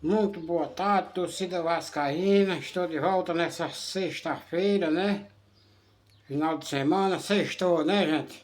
Muito boa tarde, torcida vascaína. Estou de volta nessa sexta-feira, né? Final de semana, sextou, né, gente?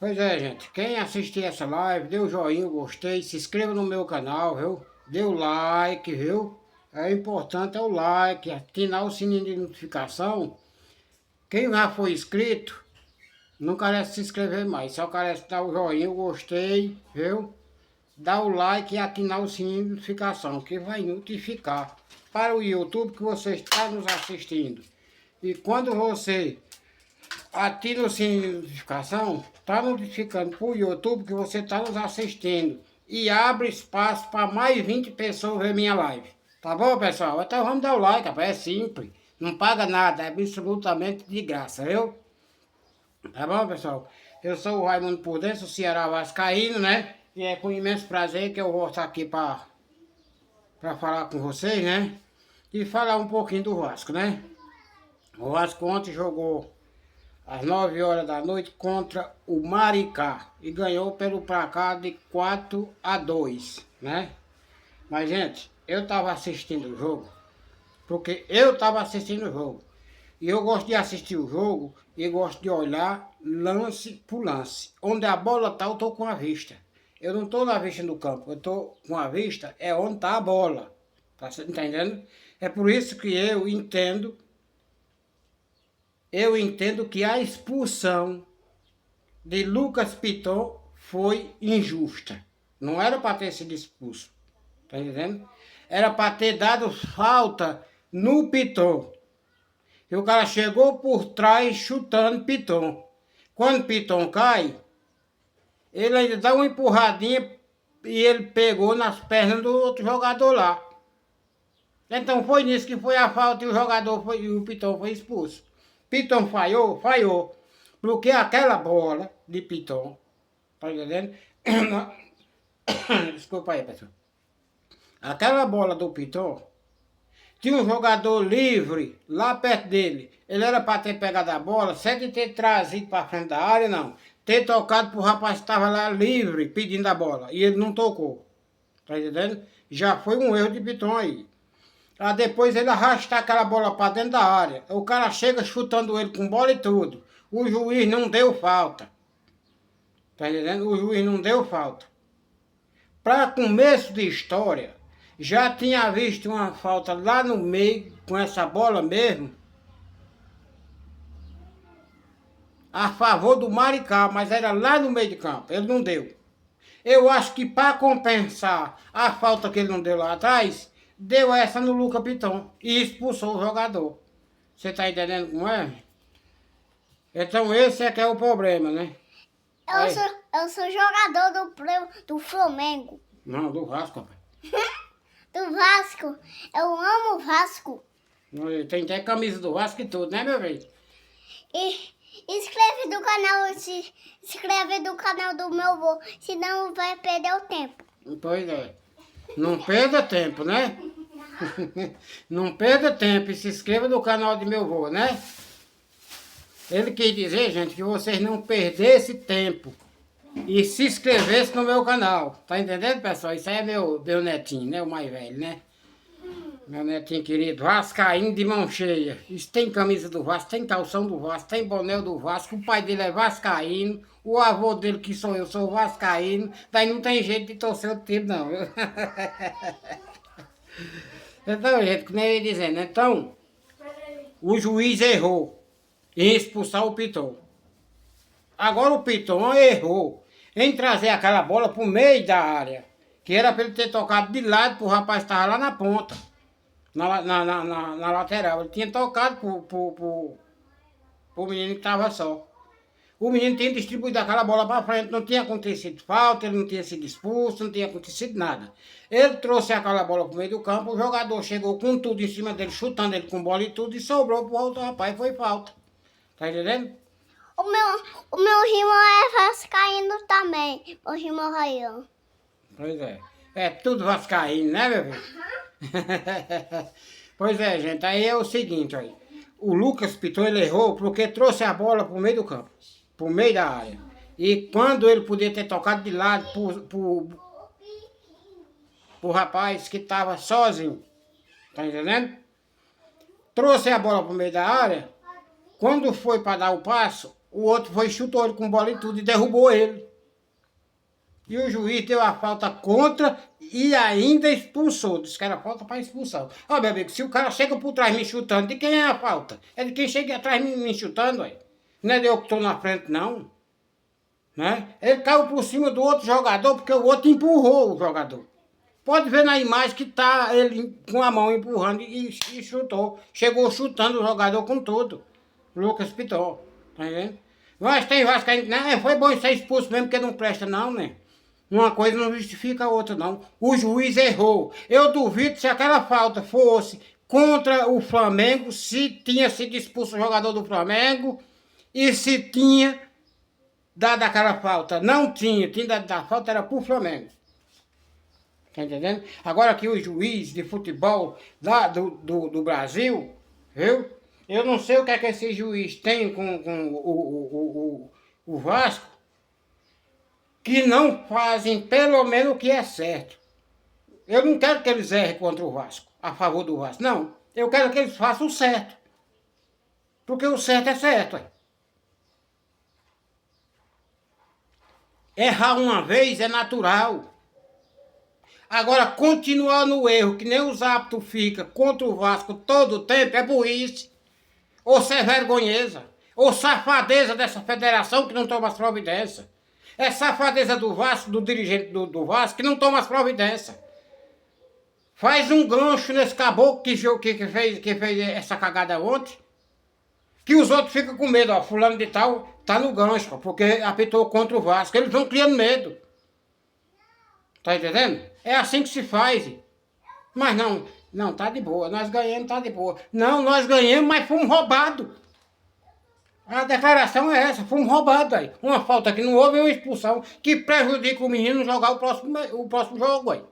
Pois é, gente. Quem assistir essa live, dê o joinha, gostei, se inscreva no meu canal, viu? Dê o like, viu? É importante é o like, ativar o sininho de notificação. Quem já foi inscrito, não carece se inscrever mais, só carece dar o joinha, o gostei, viu? Dá o like e ativar o sininho de notificação, que vai notificar para o YouTube que você está nos assistindo. E quando você ativa o sininho de notificação, está notificando para o YouTube que você está nos assistindo. E abre espaço para mais 20 pessoas ver minha live. Tá bom, pessoal? Então vamos dar o like, rapaz. É simples. Não paga nada, é absolutamente de graça, viu? Tá bom, pessoal? Eu sou o Raimundo Prudencio, Ceará Vascaíno, né? E é com imenso prazer que eu vou estar aqui para falar com vocês, né? E falar um pouquinho do Vasco, né? O Vasco ontem jogou às 9 horas da noite contra o Maricá e ganhou pelo placar de 4-2, né? Mas, gente, eu estava assistindo o jogo, porque eu estava assistindo o jogo. E eu gosto de assistir o jogo e gosto de olhar lance por lance. Onde a bola tá, eu tô com a vista. Eu não tô na vista do campo, eu tô com a vista é onde tá a bola. Tá entendendo? É por isso que eu entendo que a expulsão de Lucas Piton foi injusta. Não era para ter sido expulso. Tá entendendo? Era para ter dado falta no Piton. E o cara chegou por trás chutando Piton. Quando Piton cai, ele ainda dá uma empurradinha e ele pegou nas pernas do outro jogador lá. Então foi nisso que foi a falta e o Piton foi expulso. Piton falhou? Falhou. Porque aquela bola de Piton, tá entendendo? Desculpa aí, pessoal. Aquela bola do Piton, tinha um jogador livre lá perto dele. Ele era para ter pegado a bola, sem de ter trazido para frente da área, não. Ter tocado pro rapaz que estava lá livre, pedindo a bola. E ele não tocou. Tá entendendo? Já foi um erro de Piton aí. Aí depois ele arrastar aquela bola para dentro da área. O cara chega chutando ele com bola e tudo. O juiz não deu falta. Tá entendendo? O juiz não deu falta. Para começo de história, já tinha visto uma falta lá no meio, com essa bola mesmo, a favor do Maricá, mas era lá no meio de campo, ele não deu. Eu acho que para compensar a falta que ele não deu lá atrás, deu essa no Luca Piton e expulsou o jogador. Você tá entendendo como é? Então esse é que é o problema, né? Eu sou jogador do Flamengo. Não, do Vasco, rapaz. Do Vasco. Eu amo o Vasco. Tem até camisa do Vasco e tudo, né, meu velho? E se inscreve do canal do meu avô, senão vai perder o tempo. Pois é. Não perda tempo, né? Não perda tempo e se inscreva no canal de meu avô, né? Ele quis dizer, gente, que vocês não perdessem tempo e se inscrevessem no meu canal. Tá entendendo, pessoal? Isso aí é meu netinho, né? O mais velho, né? Meu netinho querido, vascaíno de mão cheia. Isso tem camisa do Vasco, tem calção do Vasco, tem boné do Vasco. O pai dele é vascaíno, o avô dele, que sou eu, sou vascaíno. Daí não tem jeito de torcer o time, não. Então, gente, como eu ia dizendo, então, o juiz errou em expulsar o Piton. Agora o Piton errou em trazer aquela bola pro meio da área, que era para ele ter tocado de lado pro rapaz que estava lá na ponta. Na lateral. Ele tinha tocado pro menino que estava só. O menino tinha distribuído aquela bola para frente, não tinha acontecido falta, ele não tinha sido expulso, não tinha acontecido nada. Ele trouxe aquela bola pro meio do campo, o jogador chegou com tudo em cima dele, chutando ele com bola e tudo, e sobrou pro outro rapaz, foi falta. Tá entendendo? O meu irmão é vascaíno também, o irmão Raião. Pois é. É tudo vascaíno, né, meu filho? Pois é, gente, aí é o seguinte, aí. O Lucas Piton, ele errou porque trouxe a bola pro meio do campo, pro meio da área. E quando ele podia ter tocado de lado pro rapaz que tava sozinho. Tá entendendo? Trouxe a bola pro meio da área. Quando foi para dar o passo, o outro foi e chutou ele com bola e tudo e derrubou ele. E o juiz deu a falta contra e ainda expulsou. Disse que era falta para expulsão. Ó, meu amigo, se o cara chega por trás me chutando, de quem é a falta? É de quem chega atrás me chutando, aí. Não é de eu que estou na frente, não. Né? Ele caiu por cima do outro jogador porque o outro empurrou o jogador. Pode ver na imagem que tá ele com a mão empurrando e chutou. Chegou chutando o jogador com tudo. Lucas Piton. Tá vendo? Mas tem vascaíno que não, foi bom ser expulso mesmo porque não presta não, né? Uma coisa não justifica a outra não. O juiz errou. Eu duvido se aquela falta fosse contra o Flamengo, se tinha sido expulso o jogador do Flamengo e se tinha dado aquela falta. Não tinha dado a falta, era pro Flamengo. Tá entendendo? Agora que o juiz de futebol lá do Brasil, viu? Eu não sei o que é que esse juiz tem com o Vasco, que não fazem pelo menos o que é certo. Eu não quero que eles errem contra o Vasco, a favor do Vasco, não. Eu quero que eles façam o certo. Porque o certo é certo. Errar uma vez é natural. Agora, continuar no erro, que nem os hábitos fica contra o Vasco todo o tempo, é burrice. Ou ser vergonheza. Ou safadeza dessa federação que não toma as providências. É safadeza do Vasco, do dirigente do Vasco, que não toma as providências. Faz um gancho nesse caboclo que fez essa cagada ontem. Que os outros ficam com medo, ó. Fulano de tal tá no gancho, ó, porque apitou contra o Vasco. Eles vão criando medo. Tá entendendo? É assim que se faz. Mas não, tá de boa. Nós ganhamos, tá de boa. Não, nós ganhamos, mas fomos roubados. A declaração é essa, fomos roubados aí. Uma falta que não houve é uma expulsão que prejudica o menino jogar o próximo jogo aí.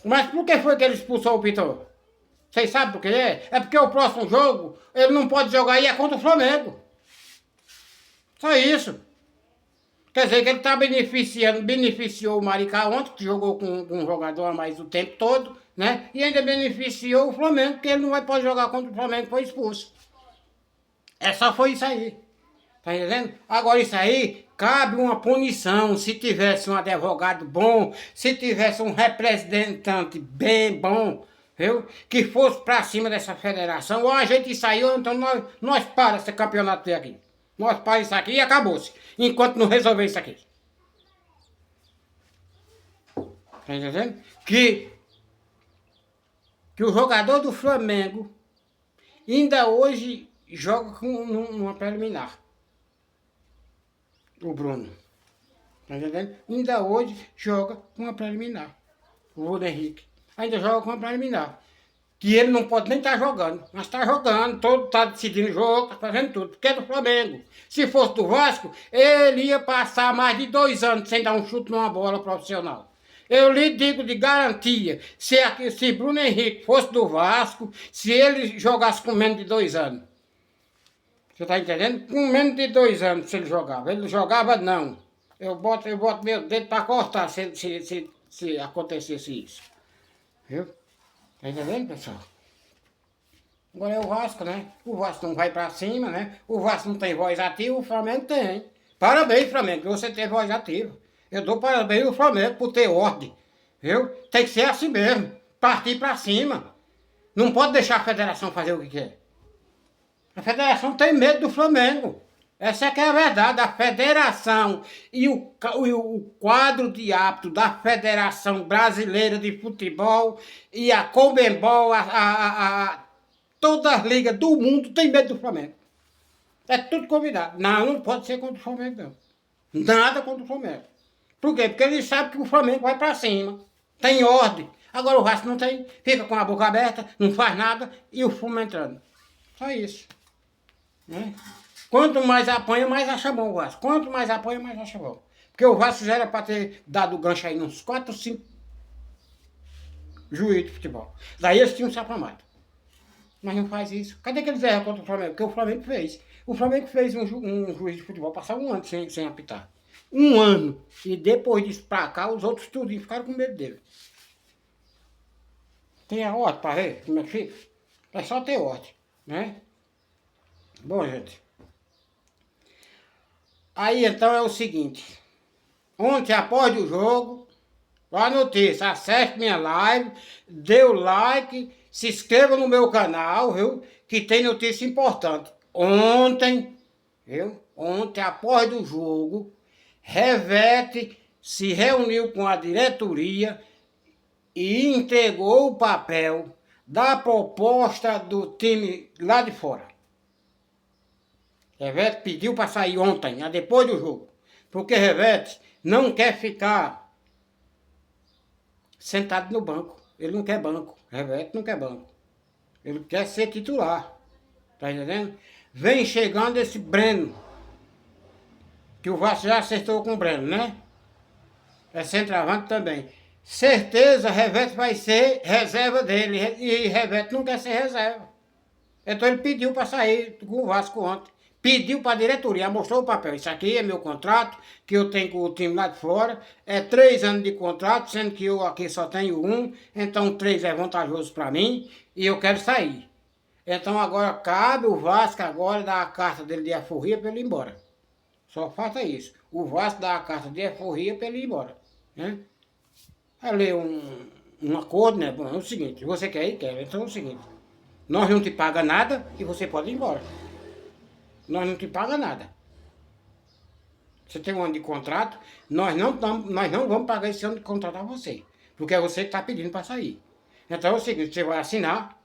Mas por que foi que ele expulsou o Piton? Vocês sabem por que é? É porque o próximo jogo ele não pode jogar e é contra o Flamengo. Só isso. Quer dizer que ele está beneficiou o Maricá ontem, que jogou com um jogador a mais o tempo todo, né? E ainda beneficiou o Flamengo, porque ele não vai poder jogar contra o Flamengo, foi expulso. Só foi isso aí. Tá entendendo? Agora isso aí, cabe uma punição, se tivesse um advogado bom, se tivesse um representante bem bom, viu? Que fosse pra cima dessa federação, ou a gente saiu, então nós para esse campeonato aqui. Nós para isso aqui e acabou-se. Enquanto não resolver isso aqui. Tá entendendo? Que o jogador do Flamengo ainda hoje joga numa preliminar. O Bruno. Tá entendendo? Ainda hoje joga com uma preliminar. O Bruno Henrique. Ainda joga com uma preliminar. Que ele não pode nem estar jogando, mas está jogando, todo está decidindo o jogo, está fazendo tudo, porque é do Flamengo. Se fosse do Vasco, ele ia passar mais de 2 anos sem dar um chute numa bola profissional. Eu lhe digo de garantia, se Bruno Henrique fosse do Vasco, se ele jogasse com menos de 2 anos. Você está entendendo? Com menos de 2 anos se ele jogava. Ele jogava não. Eu boto meu dedo para cortar se acontecesse isso. Viu? Tá entendendo, pessoal? Agora é o Vasco, né? O Vasco não vai pra cima, né? O Vasco não tem voz ativa, o Flamengo tem. Parabéns, Flamengo, que você tem voz ativa. Eu dou parabéns ao Flamengo por ter ordem, viu? Tem que ser assim mesmo, partir pra cima. Não pode deixar a federação fazer o que quer. A federação tem medo do Flamengo. Essa é que é a verdade. A federação e o quadro de hábito da Federação Brasileira de Futebol e a Conmebol, todas as ligas do mundo tem medo do Flamengo. É tudo convidado. Não pode ser contra o Flamengo, não. Nada contra o Flamengo. Por quê? Porque eles sabem que o Flamengo vai pra cima. Tem ordem. Agora o Vasco não tem. Fica com a boca aberta, não faz nada e o fumo entrando. Só isso. Né? Quanto mais apanha, mais acha bom o Vasco. Quanto mais apanha, mais acha bom. Porque o Vasco já era para ter dado gancho aí nos 4 ou 5 juízes de futebol. Daí eles tinham se afamado. Mas não faz isso. Cadê que eles erram contra o Flamengo? Porque o Flamengo fez. O Flamengo fez um juiz de futebol passar um ano sem apitar. Um ano. E depois disso pra cá, os outros tudinho ficaram com medo dele. Tem a ordem pra ver como é que fica? É só ter ordem, né? Bom, gente. Aí então é o seguinte. Ontem, após o jogo, a notícia, acesse minha live, dê o like, se inscreva no meu canal, viu? Que tem notícia importante. Ontem, viu? Ontem, após o jogo, Revete se reuniu com a diretoria e entregou o papel da proposta do time lá de fora. Revete pediu para sair ontem, depois do jogo, porque Revete não quer ficar sentado no banco. Ele não quer banco. Revete não quer banco. Ele quer ser titular. Tá entendendo? Vem chegando esse Breno, que o Vasco já acertou com o Breno, né? É centroavante também. Certeza, Revete vai ser reserva dele. E Revete não quer ser reserva. Então ele pediu para sair com o Vasco ontem. Pediu para a diretoria, mostrou o papel. Isso aqui é meu contrato, que eu tenho com o time lá de fora. É 3 anos de contrato, sendo que eu aqui só tenho 1. Então 3 é vantajoso para mim e eu quero sair. Então agora cabe o Vasco agora dar a carta dele de alforria para ele ir embora. Só falta isso. O Vasco dá a carta de alforria para ele ir embora. Né? Ali um acordo, né? Bom, é o seguinte, você quer ir? Quer. Então é o seguinte, nós não te paga nada e você pode ir embora. Nós não te paga nada. Você tem um ano de contrato, nós não vamos pagar esse ano de contrato a você. Porque é você que está pedindo para sair. Então é o seguinte, você vai assinar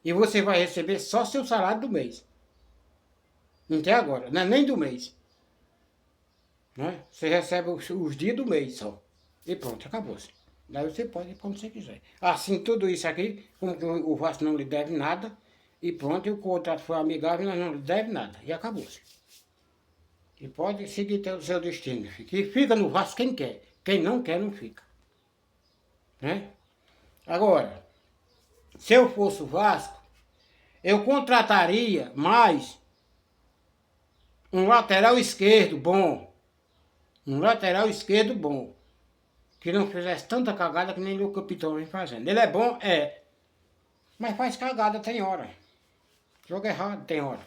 e você vai receber só seu salário do mês. Até agora, não é nem do mês. Né? Você recebe os dias do mês só. E pronto, acabou-se. Daí você pode ir quando você quiser. Assim, tudo isso aqui, como que o Vasco não lhe deve nada, e pronto, e o contrato foi amigável, nós não lhe deve nada. E acabou-se. E pode seguir o seu destino. E fica no Vasco quem quer. Quem não quer, não fica. Né? Agora, se eu fosse o Vasco, eu contrataria mais um lateral esquerdo bom. Um lateral esquerdo bom. Que não fizesse tanta cagada que nem o capitão vem fazendo. Ele é bom? É. Mas faz cagada, tem hora. Joga errado, tem hora.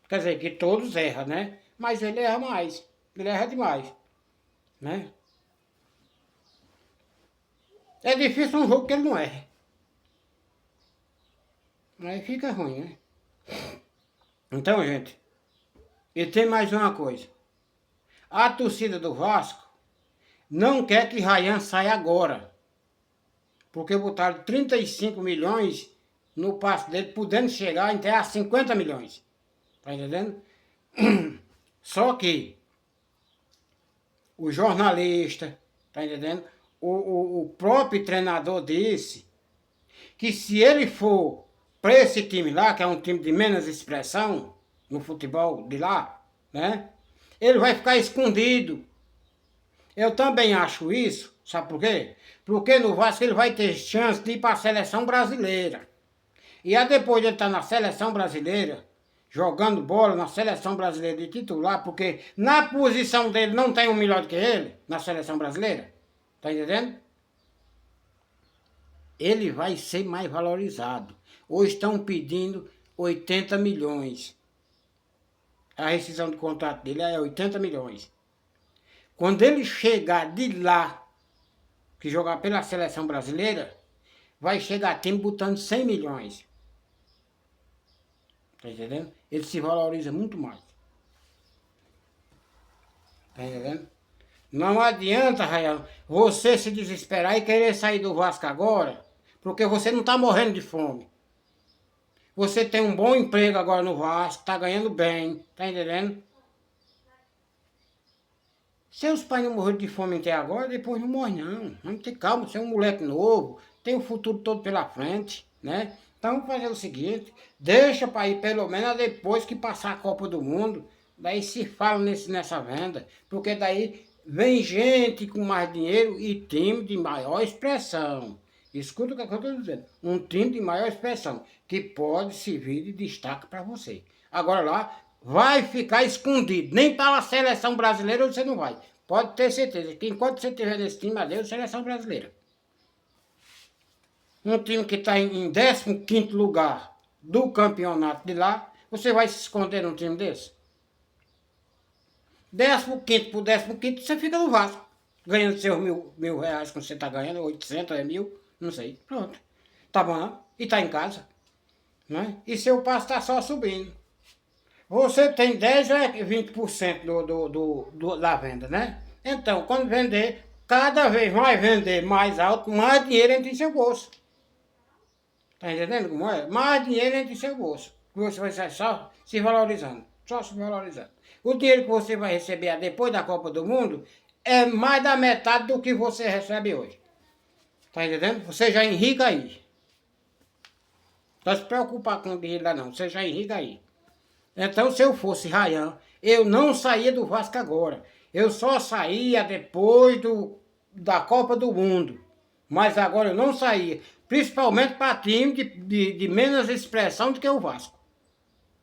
Quer dizer, que todos erram, né? Mas ele erra mais. Ele erra demais. Né? É difícil um jogo que ele não erra. Aí fica ruim, né? Então, gente, e tem mais uma coisa. A torcida do Vasco não quer que Rayan saia agora. Porque botaram 35 milhões no passe dele, podendo chegar até a 50 milhões. Tá entendendo? Só que o jornalista, tá entendendo? O próprio treinador disse que se ele for para esse time lá, que é um time de menos expressão no futebol de lá, né? Ele vai ficar escondido. Eu também acho isso, sabe por quê? Porque no Vasco ele vai ter chance de ir para a seleção brasileira. E aí depois de ele estar na seleção brasileira, jogando bola na seleção brasileira de titular, porque na posição dele não tem um melhor do que ele, na seleção brasileira, tá entendendo? Ele vai ser mais valorizado. Hoje estão pedindo 80 milhões. A rescisão de contrato dele é 80 milhões. Quando ele chegar de lá, que jogar pela seleção brasileira, vai chegar time botando 100 milhões. Tá entendendo? Ele se valoriza muito mais. Tá entendendo? Não adianta, Rayan, você se desesperar e querer sair do Vasco agora, porque você não tá morrendo de fome. Você tem um bom emprego agora no Vasco, tá ganhando bem, tá entendendo? Seus pais não morreram de fome até agora, depois não morre não. Vamos ter calma, você é um moleque novo, tem o futuro todo pela frente, né? Então vamos fazer o seguinte, deixa para ir pelo menos depois que passar a Copa do Mundo, daí se fala nessa venda, porque daí vem gente com mais dinheiro e time de maior expressão. Escuta o que eu estou dizendo, um time de maior expressão, que pode servir de destaque para você. Agora lá, vai ficar escondido. Nem para a seleção brasileira você não vai. Pode ter certeza que enquanto você estiver nesse time, adeus, seleção brasileira. Um time que está em 15º lugar do campeonato de lá, você vai se esconder num time desse? 15º por 15º, você fica no Vasco. Ganhando seus mil reais como você está ganhando, 800, 1000, não sei. Pronto. Tá bom, não? E tá em casa. Né? E seu passo está só subindo. Você tem 10 ou 20% da venda, né? Então, quando vender, cada vez mais vender mais alto, mais dinheiro entra em seu bolso. Tá entendendo como é? Mais dinheiro entra em seu bolso. Você vai sair só se valorizando. Só se valorizando. O dinheiro que você vai receber depois da Copa do Mundo é mais da metade do que você recebe hoje. Tá entendendo? Você já enrica aí. Não se preocupar com o dinheiro lá não. Você já enrica aí. Então, se eu fosse Rayan, eu não saía do Vasco agora. Eu só saía depois da Copa do Mundo. Mas agora eu não saía. Principalmente para time de menos expressão do que o Vasco.